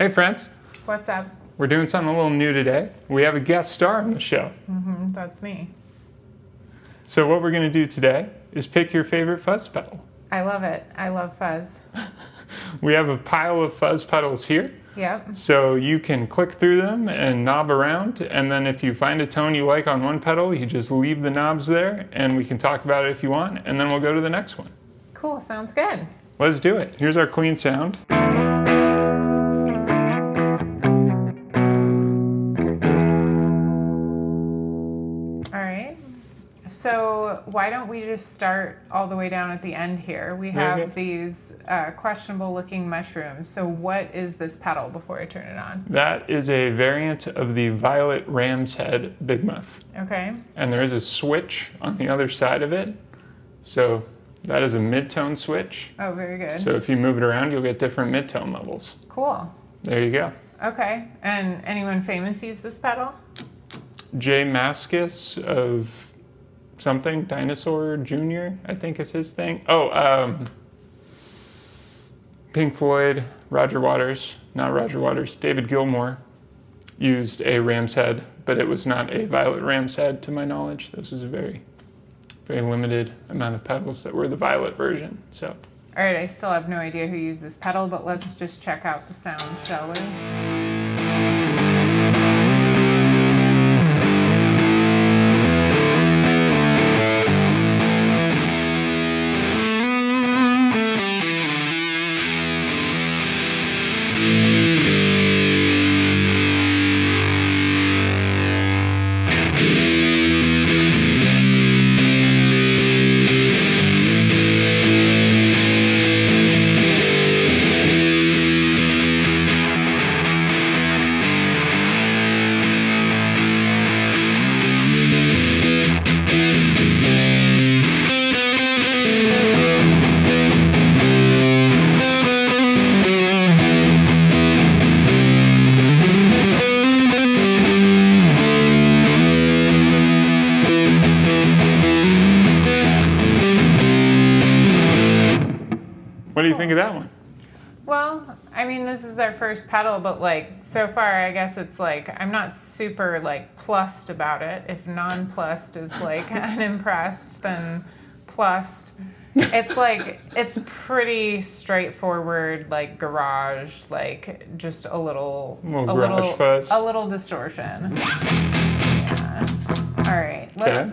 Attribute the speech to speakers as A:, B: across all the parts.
A: Hey friends,
B: What's up?
A: we're doing something a little new today. We have a guest star on the show.
B: That's me.
A: So what we're going to do today is pick your favorite fuzz pedal.
B: I love it. I love fuzz.
A: We have a pile of fuzz pedals here,
B: Yep.
A: so you can click through them and knob around, and then if you find a tone you like on one pedal, you just leave the knobs there, and we can talk about it if you want, and then we'll go to the next one.
B: Cool. Sounds good.
A: Let's do it. Here's our clean sound.
B: All right. So why don't we just start all the way down at the end here? We have
A: Okay.
B: these questionable looking mushrooms. So what is this pedal before I turn it on?
A: That is a variant of the violet ram's head Big Muff.
B: Okay.
A: And there is a switch on the other side of it. So that is a mid-tone switch.
B: Oh, very good.
A: So if you move it around, you'll get different mid-tone levels.
B: Cool.
A: There you go.
B: Okay. And anyone famous use this pedal?
A: Jay Mascis of something, Dinosaur Jr., I think is his thing. Pink Floyd, Roger Waters, not Roger Waters, David Gilmour used a ram's head, but it was not a violet ram's head to my knowledge. This was a very limited amount of pedals that were the violet version. So,
B: All right. I still have no idea who used this pedal, but let's just check out the sound, shall we?
A: what do you think of that one?
B: Well, I mean, this is our first pedal, but so far, I guess it's I'm not super plussed about it. If non-plussed is unimpressed, then plussed. It's it's pretty straightforward, garage, just a little
A: garage fuzz.
B: a little distortion. Yeah. All right.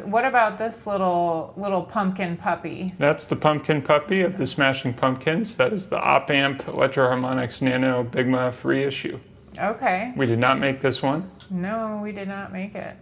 B: What about this little pumpkin puppy?
A: That's the Pumpkin Puppy of the Smashing Pumpkins. That is the Op Amp Electro-Harmonix Nano Big Muff reissue.
B: Okay.
A: We did not make this one.
B: No, we did not make it.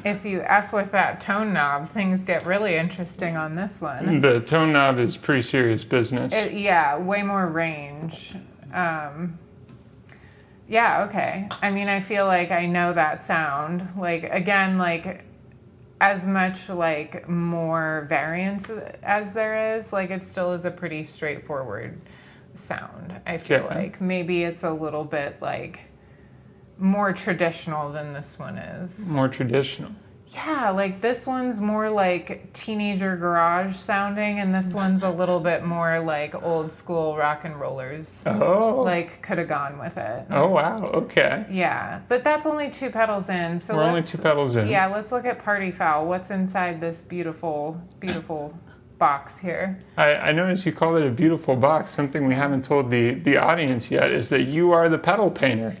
B: If you F with that tone knob, things get really interesting on this one.
A: The tone knob is pretty serious business.
B: Yeah, way more range. Yeah, okay. I mean, I feel like I know that sound. Again, as much more variance as there is, it still is a pretty straightforward sound. I feel like maybe it's a little bit more traditional than this one is.
A: More traditional.
B: Yeah, like this one's more like teenager garage sounding, and this one's a little bit more like old school rock and rollers.
A: Oh.
B: Like could have gone with it.
A: Oh, wow. Okay.
B: Yeah, but that's only 2 pedals in. So
A: We're only 2 pedals in.
B: Yeah, let's look at Party Foul. What's inside this beautiful, beautiful box here?
A: I noticed you called it a beautiful box. Something we haven't told the audience yet is that you are the pedal painter.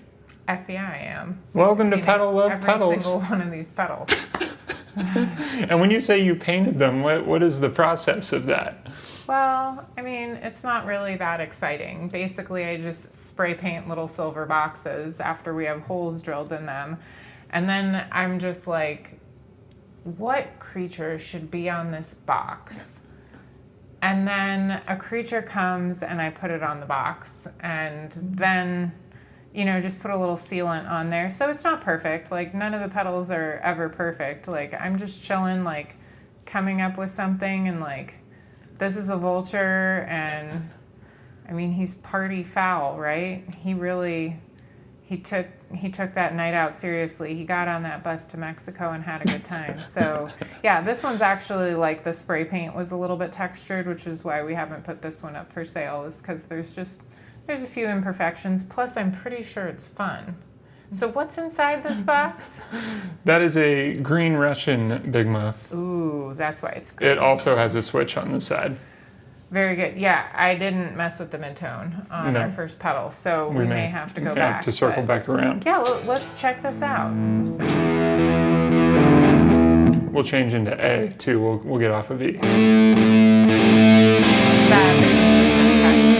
B: Yeah, I am.
A: Welcome to Pedalove Pedals.
B: Every single one of these pedals.
A: And when you say you painted them, what is the process of that?
B: Well, I mean, it's not really that exciting. Basically, I just spray paint little silver boxes after we have holes drilled in them. And then I'm just like, what creature should be on this box? And then a creature comes and I put it on the box. And then, you know, just put a little sealant on there. So it's not perfect. Like, none of the pedals are ever perfect. Like, I'm just chilling, like, coming up with something and, like, this is a vulture, and I mean, he's Party Foul, right? He took that night out seriously. He got on that bus to Mexico and had a good time. So yeah, this one's actually like the spray paint was a little bit textured, which is why we haven't put this one up for sale, is because there's a few imperfections. Plus, I'm pretty sure it's fun. So what's inside this box?
A: That is a green Russian Big Muff.
B: Ooh, that's why it's green.
A: It also has a switch on the side.
B: Very good. Yeah, I didn't mess with the mid-tone on our first pedal, so we may have to go back.
A: Have to circle back around.
B: Yeah, let's check this out.
A: We'll change into A too. We'll get off of E.
B: Is that the consistent test,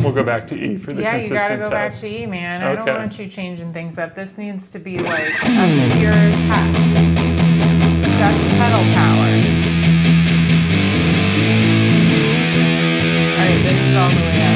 A: We'll go back to E for the consistent test.
B: Yeah, you gotta go back to E, man. I don't
A: Okay.
B: want you changing things up. This needs to be like a pure test. Just pedal power. All right, this is all the way up.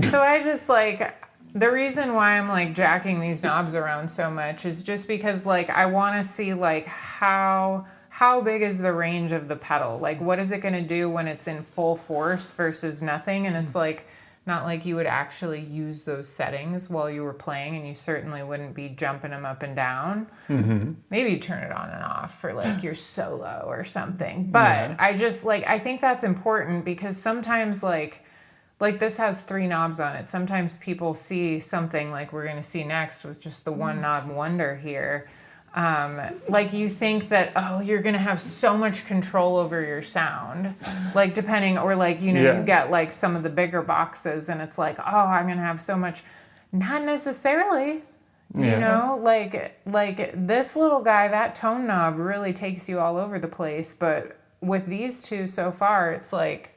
B: So I just like, the reason why I'm like jacking these knobs around so much is just because like I want to see like how big is the range of the pedal? Like what is it going to do when it's in full force versus nothing? And it's like not like you would actually use those settings while you were playing, and you certainly wouldn't be jumping them up and down. Mm-hmm. Maybe you turn it on and off for like your solo or something. But I just like, I think that's important because sometimes like this has 3 knobs on it. Sometimes people see something like we're going to see next with just the one knob wonder here. Like you think that, oh, you're going to have so much control over your sound, like depending, or like, you know, you get like some of the bigger boxes and it's like, oh, I'm going to have so much. Not necessarily, you know, like this little guy, that tone knob really takes you all over the place. But with these 2 so far, it's like,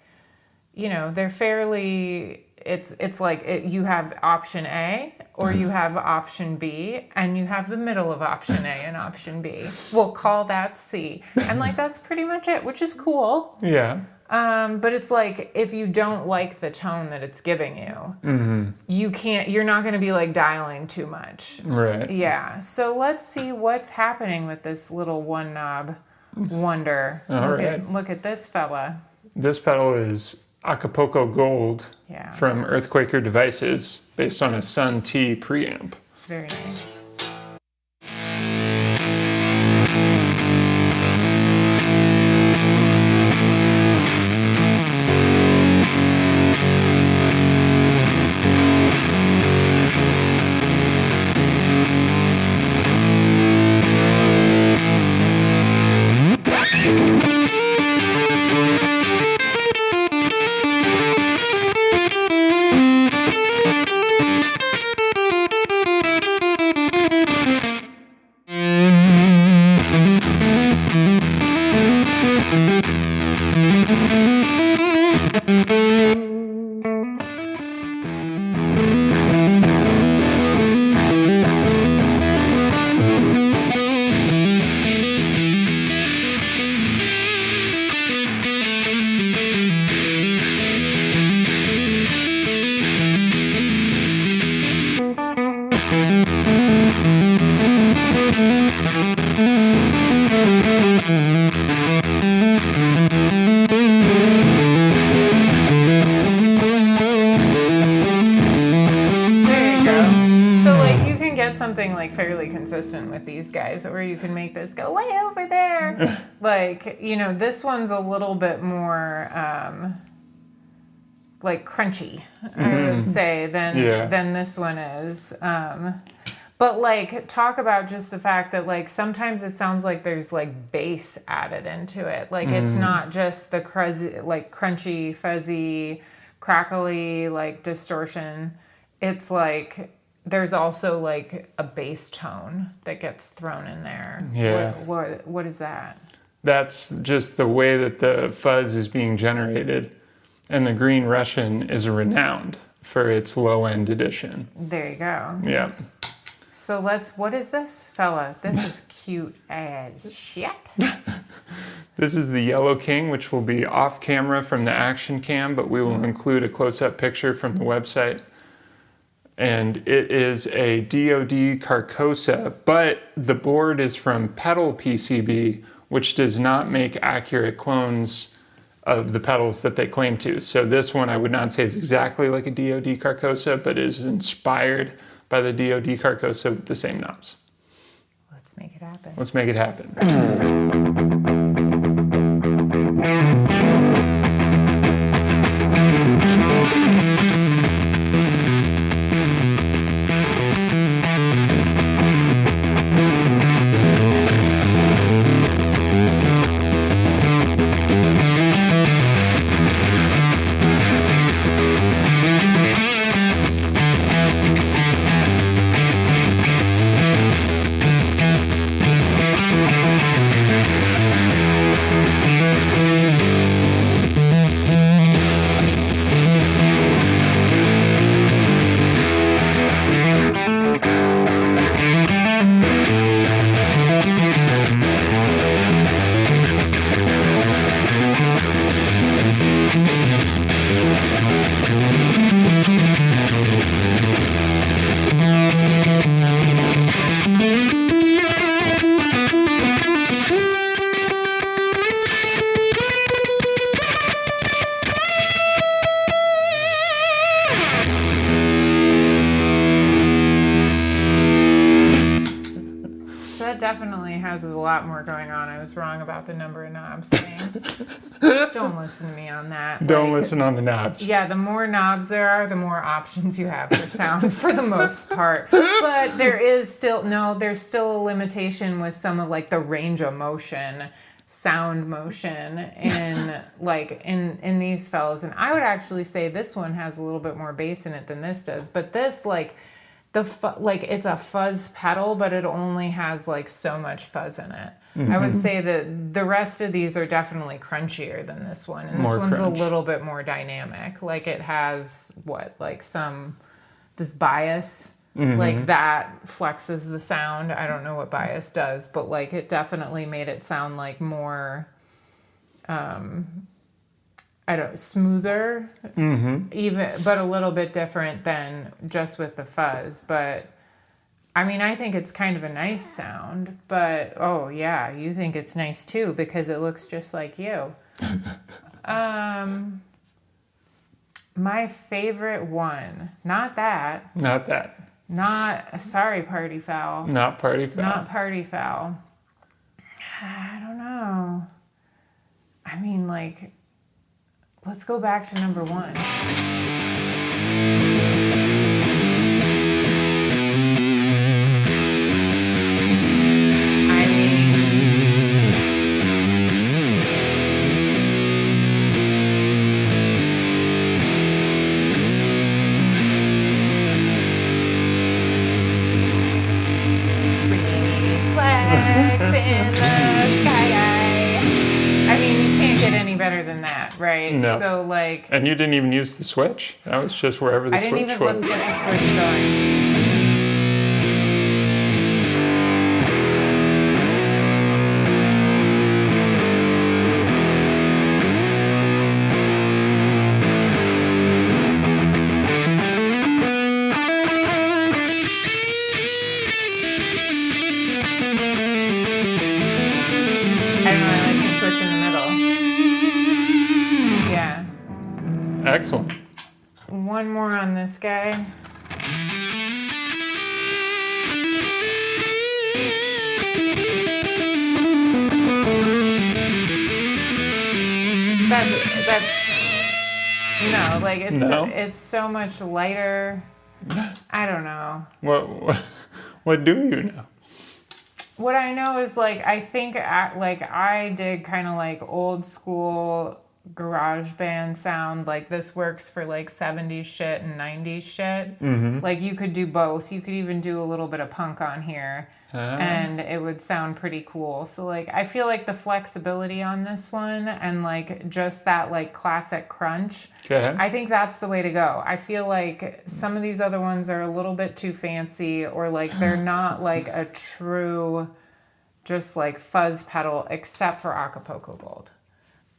B: you know, they're fairly, it's like you have option A or you have option B, and you have the middle of option A and option B. We'll call that C. And like, that's pretty much it, which is cool.
A: Yeah.
B: But it's like, if you don't like the tone that it's giving you, you're not going to be like dialing too much.
A: Right.
B: Yeah. So let's see what's happening with this little one knob wonder. Look at this fella.
A: This pedal is Acapulco Gold from Earthquaker Devices, based on a Sun T preamp.
B: Very nice. Something like fairly consistent with these guys, or you can make this go way over there. Like, you know, this one's a little bit more like crunchy, I would say, than this one is. But like, talk about just the fact that like sometimes it sounds like there's like bass added into it. Like it's not just the crunchy, fuzzy, crackly like distortion. It's like there's also like a bass tone that gets thrown in there.
A: Yeah.
B: What is that?
A: That's just the way that the fuzz is being generated. And the Green Russian is renowned for its low-end edition.
B: There you go.
A: Yeah.
B: So what is this, fella? This is cute as shit.
A: This is the Yellow King, which will be off camera from the action cam, but we will include a close-up picture from the website. And it is a DoD Carcosa, but the board is from Pedal PCB, which does not make accurate clones of the pedals that they claim to. So this one I would not say is exactly like a DoD Carcosa, but is inspired by the DoD Carcosa with the same knobs.
B: Let's make it happen.
A: Let's make it happen.
B: Definitely has a lot more going on. I was wrong about the number of knobs thing. Don't listen to me on that.
A: Don't listen on the knobs.
B: Yeah, the more knobs there are, the more options you have for sound for the most part. But there's still a limitation with some of like the range of motion, sound motion in these fellas. And I would actually say this one has a little bit more bass in it than this does. But this it's a fuzz pedal, but it only has like so much fuzz in it. Mm-hmm. I would say that the rest of these are definitely crunchier than this one, and this one's a little bit more dynamic. Like it has this bias, like that flexes the sound. I don't know what bias does, but like it definitely made it sound like more, smoother, even, but a little bit different than just with the fuzz. But I mean, I think it's kind of a nice sound, but oh yeah, you think it's nice too because it looks just like you. My favorite one, not sorry, Party Foul.
A: Not Party Foul.
B: Not Party Foul. I don't know. I mean, like, let's go back to number one. In the sky. I mean, you can't get any any better than that, right?
A: No.
B: So like,
A: And you didn't even use the switch. That was just wherever the
B: I didn't
A: switch
B: even,
A: was.
B: let's get the switch going. I don't really like the switch in the middle. Yeah.
A: Excellent.
B: One more on this guy. That's no, like
A: No?
B: it's so much lighter. I don't know.
A: What do you know?
B: What I know is like I think I did kind of like old school garage band sound. Like this works for like 70s shit and 90s shit.
A: Mm-hmm.
B: Like you could do both. You could even do a little bit of punk on here. And it would sound pretty cool. So like I feel like the flexibility on this one and like just that like classic crunch,
A: Okay.
B: I think that's the way to go. I feel like some of these other ones are a little bit too fancy, or like they're not like a true just like fuzz pedal, except for Acapulco Gold.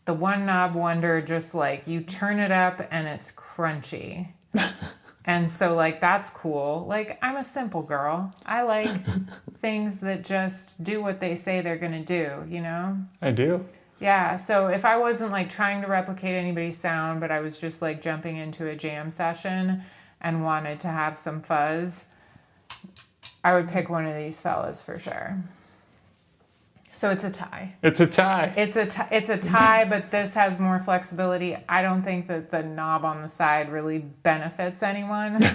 B: The one knob wonder, just like you turn it up and it's crunchy. And so like that's cool. Like I'm a simple girl. I like things that just do what they say they're gonna do, you know?
A: I do.
B: Yeah, so if I wasn't like trying to replicate anybody's sound, but I was just like jumping into a jam session and wanted to have some fuzz, I would pick one of these fellas for sure. So it's a tie.
A: It's a tie.
B: It's a tie, but this has more flexibility. I don't think that the knob on the side really benefits anyone.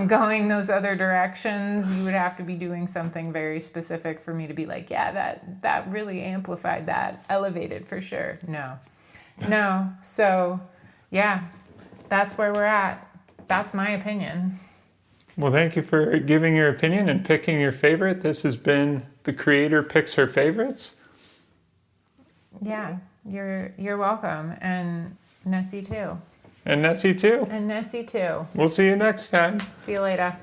B: Going those other directions, you would have to be doing something very specific for me to be like, yeah, that really amplified that, elevated for sure. No. So, yeah, that's where we're at. That's my opinion.
A: Well, thank you for giving your opinion and picking your favorite. This has been The Creator Picks Her Favorites.
B: Yeah, you're welcome. And Nessie too.
A: And Nessie too.
B: And Nessie too.
A: We'll see you next time.
B: See you later.